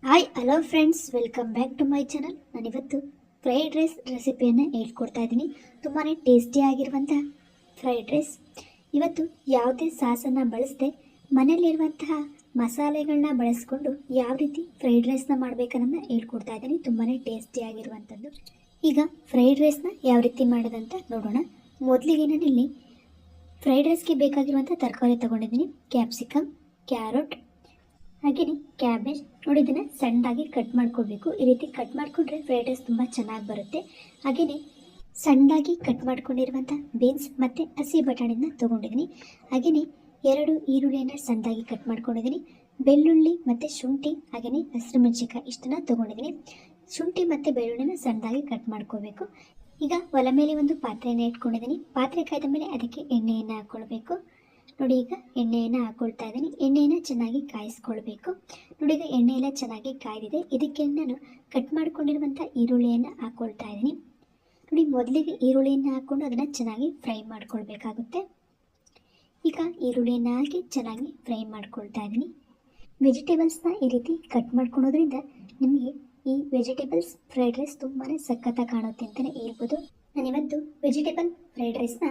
Hi hello friends, welcome back to my channel. ನಾನಿವತ್ತು fried rice ರೆಸಿಪಿಯನ್ನು ಹೇಳ್ಕೊಡ್ತಾ ಇದ್ದೀನಿ. ತುಂಬಾ ಟೇಸ್ಟಿಯಾಗಿರುವಂಥ ಫ್ರೈಡ್ ರೈಸ್. ಇವತ್ತು ಯಾವುದೇ ಸಾಸನ್ನು ಬಳಸದೆ ಮನೆಯಲ್ಲಿರುವಂತಹ ಮಸಾಲೆಗಳನ್ನ ಬಳಸ್ಕೊಂಡು ಯಾವ ರೀತಿ ಫ್ರೈಡ್ ರೈಸ್ನ ಮಾಡಬೇಕನ್ನೋದನ್ನ ಹೇಳ್ಕೊಡ್ತಾ ಇದ್ದೀನಿ. ತುಂಬಾ ಟೇಸ್ಟಿಯಾಗಿರುವಂಥದ್ದು. ಈಗ ಫ್ರೈಡ್ ರೈಸ್ನ ಯಾವ ರೀತಿ ಮಾಡೋದಂತ ನೋಡೋಣ. ಮೊದಲಿಗೆ ನಾನಿಲ್ಲಿ ಫ್ರೈಡ್ ರೈಸ್ಗೆ ಬೇಕಾಗಿರುವಂಥ ತರಕಾರಿ ತೊಗೊಂಡಿದ್ದೀನಿ. ಕ್ಯಾಪ್ಸಿಕಮ್, ಕ್ಯಾರೆಟ್, ಹಾಗೆಯೇ ಕ್ಯಾಬೇಜ್. ನೋಡಿ, ಇದನ್ನು ಸಣ್ಣದಾಗಿ ಕಟ್ ಮಾಡ್ಕೊಳ್ಬೇಕು. ಈ ರೀತಿ ಕಟ್ ಮಾಡಿಕೊಂಡ್ರೆ ಫ್ರೈಡ್ ರೈಸ್ ತುಂಬ ಚೆನ್ನಾಗಿ ಬರುತ್ತೆ. ಹಾಗೆಯೇ ಸಣ್ಣದಾಗಿ ಕಟ್ ಮಾಡ್ಕೊಂಡಿರುವಂಥ ಬೀನ್ಸ್ ಮತ್ತು ಹಸಿ ಬಟಾಣಿನ ತೊಗೊಂಡಿದ್ದೀನಿ. ಹಾಗೆಯೇ 2 ಈರುಳ್ಳಿಯನ್ನು ಸಣ್ಣದಾಗಿ ಕಟ್ ಮಾಡ್ಕೊಂಡಿದ್ದೀನಿ. ಬೆಳ್ಳುಳ್ಳಿ ಮತ್ತು ಶುಂಠಿ, ಹಾಗೆಯೇ ಹಸಿರು ಮೆಣಸಿನಕಾಯಿ ಇಷ್ಟನ್ನು ತೊಗೊಂಡಿದ್ದೀನಿ. ಶುಂಠಿ ಮತ್ತು ಬೆಳ್ಳುಳ್ಳಿನ ಸಣ್ಣದಾಗಿ ಕಟ್ ಮಾಡ್ಕೋಬೇಕು. ಈಗ ಒಲೆ ಮೇಲೆ ಒಂದು ಪಾತ್ರೆಯನ್ನು ಇಟ್ಕೊಂಡಿದ್ದೀನಿ. ಪಾತ್ರೆ ಕಾಯ್ದ ಮೇಲೆ ಅದಕ್ಕೆ ಎಣ್ಣೆಯನ್ನು ಹಾಕ್ಕೊಳ್ಬೇಕು. ನೋಡಿ, ಈಗ ಎಣ್ಣೆಯನ್ನು ಹಾಕ್ಕೊಳ್ತಾ ಇದ್ದೀನಿ. ಎಣ್ಣೆಯನ್ನು ಚೆನ್ನಾಗಿ ಕಾಯಿಸ್ಕೊಳ್ಬೇಕು. ನೋಡಿ, ಈಗ ಎಣ್ಣೆ ಎಲ್ಲ ಚೆನ್ನಾಗಿ ಕಾಯ್ದಿದೆ. ಇದಕ್ಕೆ ನಾನು ಕಟ್ ಮಾಡ್ಕೊಂಡಿರುವಂಥ ಈರುಳ್ಳಿಯನ್ನು ಹಾಕ್ಕೊಳ್ತಾ ಇದ್ದೀನಿ. ನೋಡಿ, ಮೊದಲಿಗೆ ಈರುಳ್ಳಿಯನ್ನು ಹಾಕ್ಕೊಂಡು ಅದನ್ನು ಚೆನ್ನಾಗಿ ಫ್ರೈ ಮಾಡ್ಕೊಳ್ಬೇಕಾಗುತ್ತೆ. ಈಗ ಈರುಳ್ಳಿಯನ್ನು ಹಾಕಿ ಚೆನ್ನಾಗಿ ಫ್ರೈ ಮಾಡ್ಕೊಳ್ತಾ ಇದ್ದೀನಿ. ವೆಜಿಟೇಬಲ್ಸ್ನ ಈ ರೀತಿ ಕಟ್ ಮಾಡ್ಕೊಳೋದ್ರಿಂದ ನಿಮಗೆ ಈ ವೆಜಿಟೇಬಲ್ಸ್ ಫ್ರೈಡ್ ರೈಸ್ ತುಂಬಾ ಸಖತ್ತಾಗಿ ಕಾಣುತ್ತೆ ಅಂತಲೇ ಹೇಳ್ಬೋದು. ನಾನಿವತ್ತು ವೆಜಿಟೇಬಲ್ ಫ್ರೈಡ್ ರೈಸ್ನ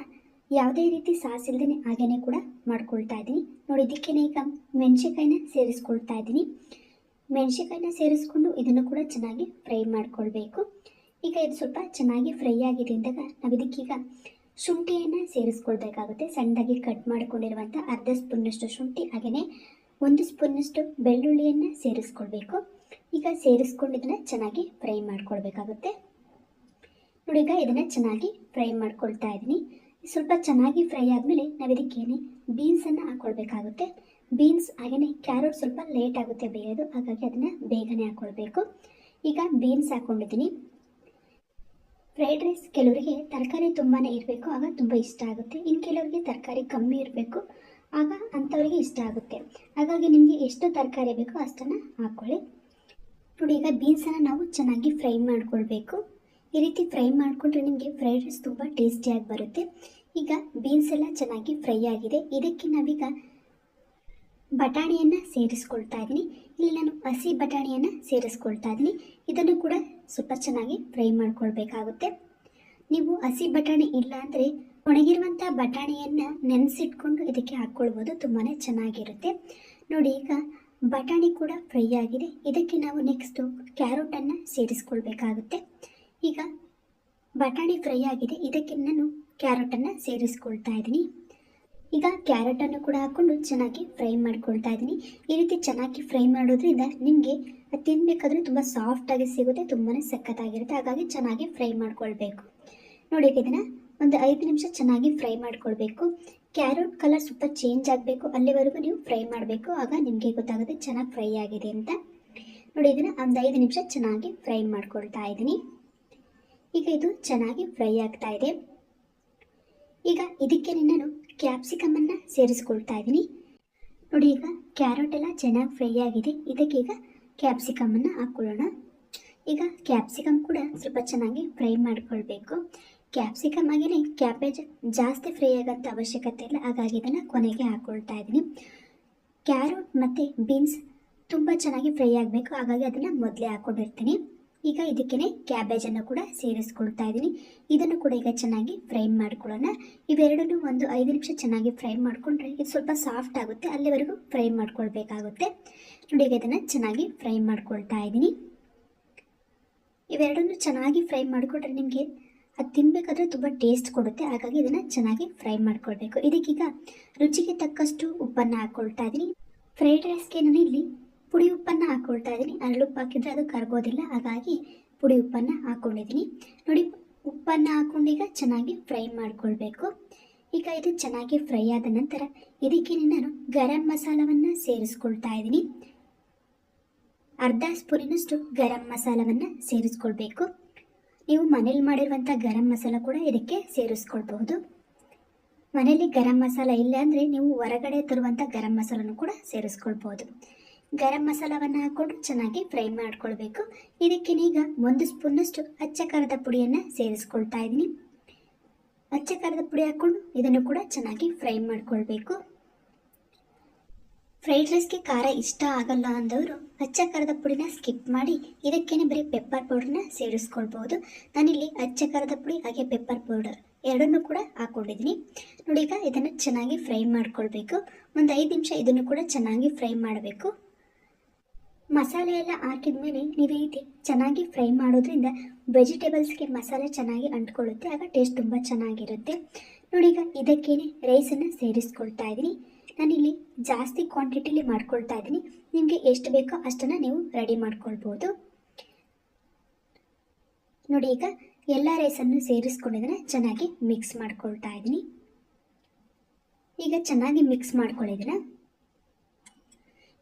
ಯಾವುದೇ ರೀತಿ ಸಾಸ್ ಇಲ್ಲದೇ ಹಾಗೇನೆ ಕೂಡ ಮಾಡ್ಕೊಳ್ತಾ ಇದ್ದೀನಿ. ನೋಡಿ, ಇದಕ್ಕೆ ಈಗ ಮೆಣಸಿನಕಾಯಿನ ಸೇರಿಸ್ಕೊಳ್ತಾ ಇದ್ದೀನಿ. ಮೆಣಸಿನಕಾಯಿನ ಸೇರಿಸ್ಕೊಂಡು ಇದನ್ನು ಕೂಡ ಚೆನ್ನಾಗಿ ಫ್ರೈ ಮಾಡ್ಕೊಳ್ಬೇಕು. ಈಗ ಇದು ಸ್ವಲ್ಪ ಚೆನ್ನಾಗಿ ಫ್ರೈ ಆಗಿದೆ ಅಂದಾಗ ನಾವು ಇದಕ್ಕೀಗ ಶುಂಠಿಯನ್ನು ಸೇರಿಸ್ಕೊಳ್ಬೇಕಾಗುತ್ತೆ. ಸಣ್ಣದಾಗಿ ಕಟ್ ಮಾಡ್ಕೊಂಡಿರುವಂಥ ಅರ್ಧ ಸ್ಪೂನ್ನಷ್ಟು ಶುಂಠಿ, ಹಾಗೆಯೇ 1 ಸ್ಪೂನ್ನಷ್ಟು ಬೆಳ್ಳುಳ್ಳಿಯನ್ನು ಸೇರಿಸ್ಕೊಳ್ಬೇಕು. ಈಗ ಸೇರಿಸ್ಕೊಂಡು ಇದನ್ನು ಚೆನ್ನಾಗಿ ಫ್ರೈ ಮಾಡ್ಕೊಳ್ಬೇಕಾಗುತ್ತೆ. ನೋಡಿ, ಈಗ ಇದನ್ನು ಚೆನ್ನಾಗಿ ಫ್ರೈ ಮಾಡ್ಕೊಳ್ತಾ ಇದ್ದೀನಿ. ಸ್ವಲ್ಪ ಚೆನ್ನಾಗಿ ಫ್ರೈ ಆದಮೇಲೆ ನಾವು ಇದಕ್ಕೇನೆ ಬೀನ್ಸನ್ನು ಹಾಕ್ಕೊಳ್ಬೇಕಾಗುತ್ತೆ. ಬೀನ್ಸ್ ಹಾಗೆಯೇ ಕ್ಯಾರೆಟ್ ಸ್ವಲ್ಪ ಲೇಟ್ ಆಗುತ್ತೆ ಬೇಯೋದು, ಹಾಗಾಗಿ ಅದನ್ನು ಬೇಗನೆ ಹಾಕ್ಕೊಳ್ಬೇಕು. ಈಗ ಬೀನ್ಸ್ ಹಾಕ್ಕೊಂಡಿದ್ದೀನಿ. ಫ್ರೈಡ್ ರೈಸ್ ಕೆಲವರಿಗೆ ತರಕಾರಿ ತುಂಬಾ ಇರಬೇಕು, ಆಗ ತುಂಬ ಇಷ್ಟ ಆಗುತ್ತೆ. ಇನ್ನು ಕೆಲವರಿಗೆ ತರಕಾರಿ ಕಮ್ಮಿ ಇರಬೇಕು, ಆಗ ಅಂಥವರಿಗೆ ಇಷ್ಟ ಆಗುತ್ತೆ. ಹಾಗಾಗಿ ನಿಮಗೆ ಎಷ್ಟು ತರಕಾರಿ ಬೇಕೋ ಅಷ್ಟನ್ನು ಹಾಕ್ಕೊಳ್ಳಿ. ನೋಡಿ, ಈಗ ಬೀನ್ಸನ್ನು ನಾವು ಚೆನ್ನಾಗಿ ಫ್ರೈ ಮಾಡ್ಕೊಳ್ಬೇಕು. ಈ ರೀತಿ ಫ್ರೈ ಮಾಡಿಕೊಂಡ್ರೆ ನಿಮಗೆ ಫ್ರೈಡ್ ರೈಸ್ ತುಂಬ ಟೇಸ್ಟಿಯಾಗಿ ಬರುತ್ತೆ. ಈಗ ಬೀನ್ಸ್ ಎಲ್ಲ ಚೆನ್ನಾಗಿ ಫ್ರೈ ಆಗಿದೆ. ಇದಕ್ಕೆ ನಾವೀಗ ಬಟಾಣಿಯನ್ನು ಸೇರಿಸ್ಕೊಳ್ತಾ ಇದ್ದೀನಿ. ಇಲ್ಲಿ ನಾನು ಹಸಿ ಬಟಾಣಿಯನ್ನು ಸೇರಿಸ್ಕೊಳ್ತಾ ಇದ್ದೀನಿ. ಇದನ್ನು ಕೂಡ ಸ್ವಲ್ಪ ಚೆನ್ನಾಗಿ ಫ್ರೈ ಮಾಡ್ಕೊಳ್ಬೇಕಾಗುತ್ತೆ. ನೀವು ಹಸಿ ಬಟಾಣಿ ಇಲ್ಲ ಅಂದರೆ ಒಣಗಿರುವಂಥ ಬಟಾಣಿಯನ್ನು ನೆನೆಸಿಟ್ಕೊಂಡು ಇದಕ್ಕೆ ಹಾಕ್ಕೊಳ್ಬೋದು, ತುಂಬಾ ಚೆನ್ನಾಗಿರುತ್ತೆ. ನೋಡಿ, ಈಗ ಬಟಾಣಿ ಕೂಡ ಫ್ರೈ ಆಗಿದೆ. ಇದಕ್ಕೆ ನಾವು ನೆಕ್ಸ್ಟು ಕ್ಯಾರೆಟನ್ನು ಸೇರಿಸ್ಕೊಳ್ಬೇಕಾಗುತ್ತೆ. ಈಗ ಬಟಾಣಿ ಫ್ರೈ ಆಗಿದೆ. ಇದಕ್ಕೆ ನಾನು ಕ್ಯಾರೆಟನ್ನು ಸೇರಿಸ್ಕೊಳ್ತಾ ಇದ್ದೀನಿ. ಈಗ ಕ್ಯಾರೆಟನ್ನು ಕೂಡ ಹಾಕ್ಕೊಂಡು ಚೆನ್ನಾಗಿ ಫ್ರೈ ಮಾಡ್ಕೊಳ್ತಾ ಇದ್ದೀನಿ. ಈ ರೀತಿ ಚೆನ್ನಾಗಿ ಫ್ರೈ ಮಾಡೋದ್ರಿಂದ ನಿಮಗೆ ತಿನ್ನಬೇಕಾದ್ರೆ ತುಂಬ ಸಾಫ್ಟಾಗಿ ಸಿಗುತ್ತೆ, ತುಂಬಾ ಸಖತ್ತಾಗಿರುತ್ತೆ. ಹಾಗಾಗಿ ಚೆನ್ನಾಗಿ ಫ್ರೈ ಮಾಡ್ಕೊಳ್ಬೇಕು. ನೋಡಿ, ಇದನ್ನು ಒಂದು 5 ನಿಮಿಷ ಚೆನ್ನಾಗಿ ಫ್ರೈ ಮಾಡ್ಕೊಳ್ಬೇಕು. ಕ್ಯಾರೆಟ್ ಕಲರ್ ಸ್ವಲ್ಪ ಚೇಂಜ್ ಆಗಬೇಕು, ಅಲ್ಲಿವರೆಗೂ ನೀವು ಫ್ರೈ ಮಾಡಬೇಕು. ಆಗ ನಿಮಗೆ ಗೊತ್ತಾಗುತ್ತೆ ಚೆನ್ನಾಗಿ ಫ್ರೈ ಆಗಿದೆ ಅಂತ. ನೋಡಿ, ಇದನ್ನು ಒಂದು 5 ನಿಮಿಷ ಚೆನ್ನಾಗಿ ಫ್ರೈ ಮಾಡ್ಕೊಳ್ತಾ ಇದ್ದೀನಿ. ಈಗ ಇದು ಚೆನ್ನಾಗಿ ಫ್ರೈ ಆಗ್ತಾ ಇದೆ. ಈಗ ಇದಕ್ಕೆ ನಾನು ಕ್ಯಾಪ್ಸಿಕಮನ್ನು ಸೇರಿಸ್ಕೊಳ್ತಾ ಇದ್ದೀನಿ. ನೋಡಿ, ಈಗ ಕ್ಯಾರೆಟ್ ಎಲ್ಲ ಚೆನ್ನಾಗಿ ಫ್ರೈ ಆಗಿದೆ. ಇದಕ್ಕೆ ಈಗ ಕ್ಯಾಪ್ಸಿಕಮನ್ನು ಹಾಕ್ಕೊಳ್ಳೋಣ. ಈಗ ಕ್ಯಾಪ್ಸಿಕಮ್ ಕೂಡ ಸ್ವಲ್ಪ ಚೆನ್ನಾಗಿ ಫ್ರೈ ಮಾಡ್ಕೊಳ್ಬೇಕು. ಕ್ಯಾಪ್ಸಿಕಮ್ ಹಾಗೆಯೇ ಕ್ಯಾಬೇಜ್ ಜಾಸ್ತಿ ಫ್ರೈ ಆಗೋಂಥ ಅವಶ್ಯಕತೆ ಇಲ್ಲ, ಹಾಗಾಗಿ ಇದನ್ನು ಕೊನೆಗೆ ಹಾಕ್ಕೊಳ್ತಾ ಇದ್ದೀನಿ. ಕ್ಯಾರೆಟ್ ಮತ್ತು ಬೀನ್ಸ್ ತುಂಬ ಚೆನ್ನಾಗಿ ಫ್ರೈ ಆಗಬೇಕು, ಹಾಗಾಗಿ ಅದನ್ನು ಮೊದಲೇ ಹಾಕ್ಕೊಂಡಿರ್ತೀನಿ. ಈಗ ಇದಕ್ಕೇ ಕ್ಯಾಬೇಜನ್ನು ಕೂಡ ಸೇರಿಸ್ಕೊಳ್ತಾ ಇದ್ದೀನಿ. ಇದನ್ನು ಕೂಡ ಈಗ ಚೆನ್ನಾಗಿ ಫ್ರೈ ಮಾಡ್ಕೊಳ್ಳೋಣ. ಇವೆರಡನ್ನೂ ಒಂದು 5 ನಿಮಿಷ ಚೆನ್ನಾಗಿ ಫ್ರೈ ಮಾಡಿಕೊಂಡ್ರೆ ಇದು ಸ್ವಲ್ಪ ಸಾಫ್ಟ್ ಆಗುತ್ತೆ, ಅಲ್ಲಿವರೆಗೂ ಫ್ರೈ ಮಾಡ್ಕೊಳ್ಬೇಕಾಗುತ್ತೆ. ನೋಡಿ, ಈಗ ಇದನ್ನು ಚೆನ್ನಾಗಿ ಫ್ರೈ ಮಾಡ್ಕೊಳ್ತಾ ಇದ್ದೀನಿ. ಇವೆರಡನ್ನೂ ಚೆನ್ನಾಗಿ ಫ್ರೈ ಮಾಡಿಕೊಂಡ್ರೆ ನಿಮಗೆ ಅದು ತಿನ್ನಬೇಕಾದ್ರೆ ತುಂಬ ಟೇಸ್ಟ್ ಕೊಡುತ್ತೆ, ಹಾಗಾಗಿ ಇದನ್ನು ಚೆನ್ನಾಗಿ ಫ್ರೈ ಮಾಡ್ಕೊಳ್ಬೇಕು. ಇದಕ್ಕೀಗ ರುಚಿಗೆ ತಕ್ಕಷ್ಟು ಉಪ್ಪನ್ನು ಹಾಕ್ಕೊಳ್ತಾ ಇದ್ದೀನಿ. ಫ್ರೈಡ್ ರೈಸ್ಗೆ ನಾನು ಇಲ್ಲಿ ಪುಡಿ ಉಪ್ಪನ್ನು ಹಾಕ್ಕೊಳ್ತಾ ಇದ್ದೀನಿ. ಅರಳುಪ್ಪು ಹಾಕಿದರೆ ಅದು ಕರಗೋದಿಲ್ಲ, ಹಾಗಾಗಿ ಪುಡಿ ಉಪ್ಪನ್ನು ಹಾಕ್ಕೊಂಡಿದ್ದೀನಿ. ನೋಡಿ, ಉಪ್ಪನ್ನು ಹಾಕ್ಕೊಂಡು ಈಗ ಚೆನ್ನಾಗಿ ಫ್ರೈ ಮಾಡ್ಕೊಳ್ಬೇಕು. ಈಗ ಇದು ಚೆನ್ನಾಗಿ ಫ್ರೈ ಆದ ನಂತರ ಇದಕ್ಕೆ ನಾನು ಗರಂ ಮಸಾಲವನ್ನು ಸೇರಿಸ್ಕೊಳ್ತಾ ಇದ್ದೀನಿ. ಅರ್ಧ ಸ್ಪೂನಿನಷ್ಟು ಗರಂ ಮಸಾಲವನ್ನು ಸೇರಿಸ್ಕೊಳ್ಬೇಕು. ನೀವು ಮನೇಲಿ ಮಾಡಿರುವಂಥ ಗರಂ ಮಸಾಲ ಕೂಡ ಇದಕ್ಕೆ ಸೇರಿಸ್ಕೊಳ್ಬಹುದು. ಮನೆಯಲ್ಲಿ ಗರಂ ಮಸಾಲ ಇಲ್ಲ ಅಂದರೆ ನೀವು ಹೊರಗಡೆ ತರುವಂಥ ಗರಂ ಮಸಾಲನೂ ಕೂಡ ಸೇರಿಸ್ಕೊಳ್ಬೋದು. ಗರಂ ಮಸಾಲವನ್ನು ಹಾಕ್ಕೊಂಡು ಚೆನ್ನಾಗಿ ಫ್ರೈ ಮಾಡ್ಕೊಳ್ಬೇಕು. ಇದಕ್ಕೆ ಈಗ 1 ಸ್ಪೂನ್ನಷ್ಟು ಅಚ್ಚ ಖಾರದ ಪುಡಿಯನ್ನು ಸೇರಿಸ್ಕೊಳ್ತಾ ಇದ್ದೀನಿ. ಅಚ್ಚ ಖಾರದ ಪುಡಿ ಹಾಕ್ಕೊಂಡು ಇದನ್ನು ಕೂಡ ಚೆನ್ನಾಗಿ ಫ್ರೈ ಮಾಡ್ಕೊಳ್ಬೇಕು. ಫ್ರೈಡ್ ರೈಸ್ಗೆ ಖಾರ ಇಷ್ಟ ಆಗಲ್ಲ ಅಂದವರು ಅಚ್ಚ ಖಾರದ ಪುಡಿನ ಸ್ಕಿಪ್ ಮಾಡಿ ಇದಕ್ಕೇನೆ ಬರೀ ಪೆಪ್ಪರ್ ಪೌಡರ್ನ ಸೇರಿಸ್ಕೊಳ್ಬೋದು. ನಾನಿಲ್ಲಿ ಅಚ್ಚ ಖಾರದ ಪುಡಿ ಹಾಗೆ ಪೆಪ್ಪರ್ ಪೌಡರ್ ಎರಡನ್ನೂ ಕೂಡ ಹಾಕ್ಕೊಂಡಿದ್ದೀನಿ. ನೋಡಿ, ಈಗ ಇದನ್ನು ಚೆನ್ನಾಗಿ ಫ್ರೈ ಮಾಡ್ಕೊಳ್ಬೇಕು. ಒಂದು 5 ನಿಮಿಷ ಇದನ್ನು ಕೂಡ ಚೆನ್ನಾಗಿ ಫ್ರೈ ಮಾಡಬೇಕು. ಮಸಾಲೆ ಎಲ್ಲ ಹಾಕಿದ ಮೇಲೆ ನೀವು ಈ ರೀತಿ ಚೆನ್ನಾಗಿ ಫ್ರೈ ಮಾಡೋದ್ರಿಂದ ವೆಜಿಟೇಬಲ್ಸ್ಗೆ ಮಸಾಲೆ ಚೆನ್ನಾಗಿ ಅಂಟ್ಕೊಳ್ಳುತ್ತೆ, ಆಗ ಟೇಸ್ಟ್ ತುಂಬ ಚೆನ್ನಾಗಿರುತ್ತೆ. ನೋಡಿ, ಈಗ ಇದಕ್ಕೇನೆ ರೈಸನ್ನು ಸೇರಿಸ್ಕೊಳ್ತಾ ಇದ್ದೀನಿ. ನಾನಿಲ್ಲಿ ಜಾಸ್ತಿ ಕ್ವಾಂಟಿಟಿಲಿ ಮಾಡ್ಕೊಳ್ತಾ ಇದ್ದೀನಿ. ನಿಮಗೆ ಎಷ್ಟು ಬೇಕೋ ಅಷ್ಟನ್ನು ನೀವು ರೆಡಿ ಮಾಡ್ಕೊಳ್ಬೋದು. ನೋಡಿ, ಈಗ ಎಲ್ಲ ರೈಸನ್ನು ಸೇರಿಸ್ಕೊಂಡಿದ್ದನ್ನು ಚೆನ್ನಾಗಿ ಮಿಕ್ಸ್ ಮಾಡ್ಕೊಳ್ತಾ ಇದ್ದೀನಿ. ಈಗ ಚೆನ್ನಾಗಿ ಮಿಕ್ಸ್ ಮಾಡ್ಕೊಂಡಿದ್ದೀನಿ.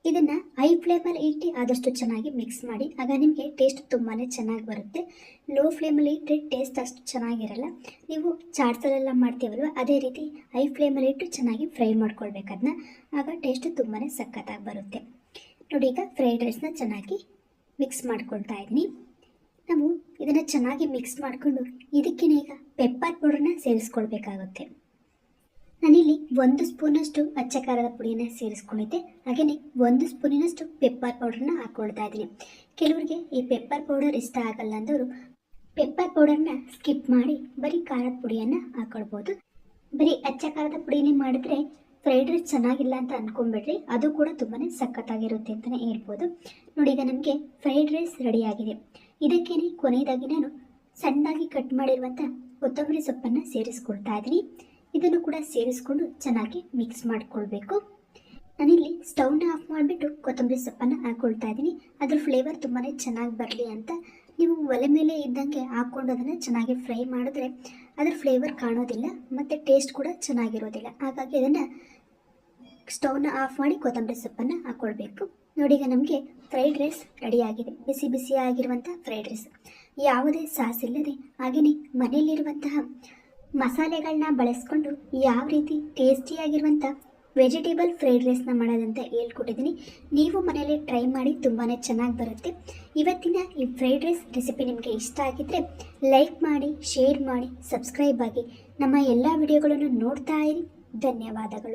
ಇದನ್ನು ಹೈ ಫ್ಲೇಮಲ್ಲಿ ಇಟ್ಟು ಆದಷ್ಟು ಚೆನ್ನಾಗಿ ಮಿಕ್ಸ್ ಮಾಡಿ, ಆಗ ನಿಮಗೆ ಟೇಸ್ಟ್ ತುಂಬಾ ಚೆನ್ನಾಗಿ ಬರುತ್ತೆ. ಲೋ ಫ್ಲೇಮಲ್ಲಿ ಇಟ್ಟರೆ ಟೇಸ್ಟ್ ಅಷ್ಟು ಚೆನ್ನಾಗಿರಲ್ಲ. ನೀವು ಚಾಟ್ಸಲ್ಲೆಲ್ಲ ಮಾಡ್ತೀವಲ್ವ, ಅದೇ ರೀತಿ ಹೈ ಫ್ಲೇಮಲ್ಲಿ ಇಟ್ಟು ಚೆನ್ನಾಗಿ ಫ್ರೈ ಮಾಡ್ಕೊಳ್ಬೇಕು ಅದನ್ನ, ಆಗ ಟೇಸ್ಟ್ ತುಂಬಾ ಸಖತ್ತಾಗಿ ಬರುತ್ತೆ. ನೋಡಿ, ಈಗ ಫ್ರೈಡ್ ರೈಸ್ನ ಚೆನ್ನಾಗಿ ಮಿಕ್ಸ್ ಮಾಡ್ಕೊಳ್ತಾ ಇದ್ದೀನಿ. ನಾವು ಇದನ್ನು ಚೆನ್ನಾಗಿ ಮಿಕ್ಸ್ ಮಾಡಿಕೊಂಡು ಇದಕ್ಕೇ ಈಗ ಪೆಪ್ಪರ್ ಪೌಡರ್ನ ಸೇರಿಸ್ಕೊಳ್ಬೇಕಾಗುತ್ತೆ. ನಾನಿಲ್ಲಿ 1 ಸ್ಪೂನಷ್ಟು ಅಚ್ಚ ಖಾರದ ಪುಡಿಯನ್ನು ಸೇರಿಸ್ಕೊಂಡಿದ್ದೆ, ಹಾಗೆಯೇ 1 ಸ್ಪೂನಿನಷ್ಟು ಪೆಪ್ಪರ್ ಪೌಡರ್ನ ಹಾಕ್ಕೊಳ್ತಾ ಇದ್ದೀನಿ. ಕೆಲವರಿಗೆ ಈ ಪೆಪ್ಪರ್ ಪೌಡರ್ ಇಷ್ಟ ಆಗಲ್ಲ ಅಂದವರು ಪೆಪ್ಪರ್ ಪೌಡರ್ನ ಸ್ಕಿಪ್ ಮಾಡಿ ಬರೀ ಖಾರದ ಪುಡಿಯನ್ನು ಹಾಕ್ಕೊಳ್ಬೋದು. ಬರೀ ಅಚ್ಚ ಖಾರದ ಪುಡಿನೇ ಮಾಡಿದ್ರೆ ಫ್ರೈಡ್ ರೈಸ್ ಚೆನ್ನಾಗಿಲ್ಲ ಅಂತ ಅಂದ್ಕೊಂಡ್ಬಿಡ್ರಿ, ಅದು ಕೂಡ ತುಂಬಾ ಸಖತ್ತಾಗಿರುತ್ತೆ ಅಂತಲೇ ಹೇಳ್ಬೋದು. ನೋಡಿ, ಈಗ ನಮಗೆ ಫ್ರೈಡ್ ರೈಸ್ ರೆಡಿಯಾಗಿದೆ. ಇದಕ್ಕೇನೆ ಕೊನೆಯದಾಗಿ ನಾನು ಸಣ್ಣದಾಗಿ ಕಟ್ ಮಾಡಿರುವಂಥ ಕೊತ್ತಂಬರಿ ಸೊಪ್ಪನ್ನು ಸೇರಿಸ್ಕೊಳ್ತಾ ಇದ್ದೀನಿ. ಇದನ್ನು ಕೂಡ ಸೇರಿಸ್ಕೊಂಡು ಚೆನ್ನಾಗಿ ಮಿಕ್ಸ್ ಮಾಡಿಕೊಳ್ಬೇಕು. ನಾನಿಲ್ಲಿ ಸ್ಟವ್ನ ಆಫ್ ಮಾಡಿಬಿಟ್ಟು ಕೊತ್ತಂಬರಿ ಸೊಪ್ಪನ್ನು ಹಾಕ್ಕೊಳ್ತಾ ಇದ್ದೀನಿ. ಅದ್ರ ಫ್ಲೇವರ್ ತುಂಬಾ ಚೆನ್ನಾಗಿ ಬರಲಿ ಅಂತ ನೀವು ಒಲೆ ಮೇಲೆ ಇದ್ದಂಗೆ ಹಾಕ್ಕೊಂಡು ಅದನ್ನು ಚೆನ್ನಾಗಿ ಫ್ರೈ ಮಾಡಿದ್ರೆ ಅದರ ಫ್ಲೇವರ್ ಕಾಣೋದಿಲ್ಲ ಮತ್ತು ಟೇಸ್ಟ್ ಕೂಡ ಚೆನ್ನಾಗಿರೋದಿಲ್ಲ. ಹಾಗಾಗಿ ಅದನ್ನು ಸ್ಟವ್ನ ಆಫ್ ಮಾಡಿ ಕೊತ್ತಂಬರಿ ಸೊಪ್ಪನ್ನು ಹಾಕ್ಕೊಳ್ಬೇಕು. ನೋಡಿ, ಈಗ ನಮಗೆ ಫ್ರೈಡ್ ರೈಸ್ ರೆಡಿಯಾಗಿದೆ. ಬಿಸಿ ಬಿಸಿಯಾಗಿರುವಂಥ ಫ್ರೈಡ್ ರೈಸ್, ಯಾವುದೇ ಸಾಸ್ ಇಲ್ಲದೆ ಹಾಗೆಯೇ ಮನೆಯಲ್ಲಿರುವಂತಹ ಮಸಾಲೆಗಳನ್ನ ಬಳಸ್ಕೊಂಡು ಯಾವ ರೀತಿ ಟೇಸ್ಟಿಯಾಗಿರುವಂಥ ವೆಜಿಟೇಬಲ್ ಫ್ರೈಡ್ ರೈಸ್ನ ಮಾಡೋದಂತ ಹೇಳ್ಕೊಟ್ಟಿದ್ದೀನಿ. ನೀವು ಮನೆಯಲ್ಲೇ ಟ್ರೈ ಮಾಡಿ, ತುಂಬಾ ಚೆನ್ನಾಗಿ ಬರುತ್ತೆ. ಇವತ್ತಿನ ಈ ಫ್ರೈಡ್ ರೈಸ್ ರೆಸಿಪಿ ನಿಮಗೆ ಇಷ್ಟ ಆಗಿದ್ದರೆ ಲೈಕ್ ಮಾಡಿ, ಶೇರ್ ಮಾಡಿ, ಸಬ್ಸ್ಕ್ರೈಬ್ ಆಗಿ ನಮ್ಮ ಎಲ್ಲ ವಿಡಿಯೋಗಳನ್ನು ನೋಡ್ತಾ ಇರಿ. ಧನ್ಯವಾದಗಳು.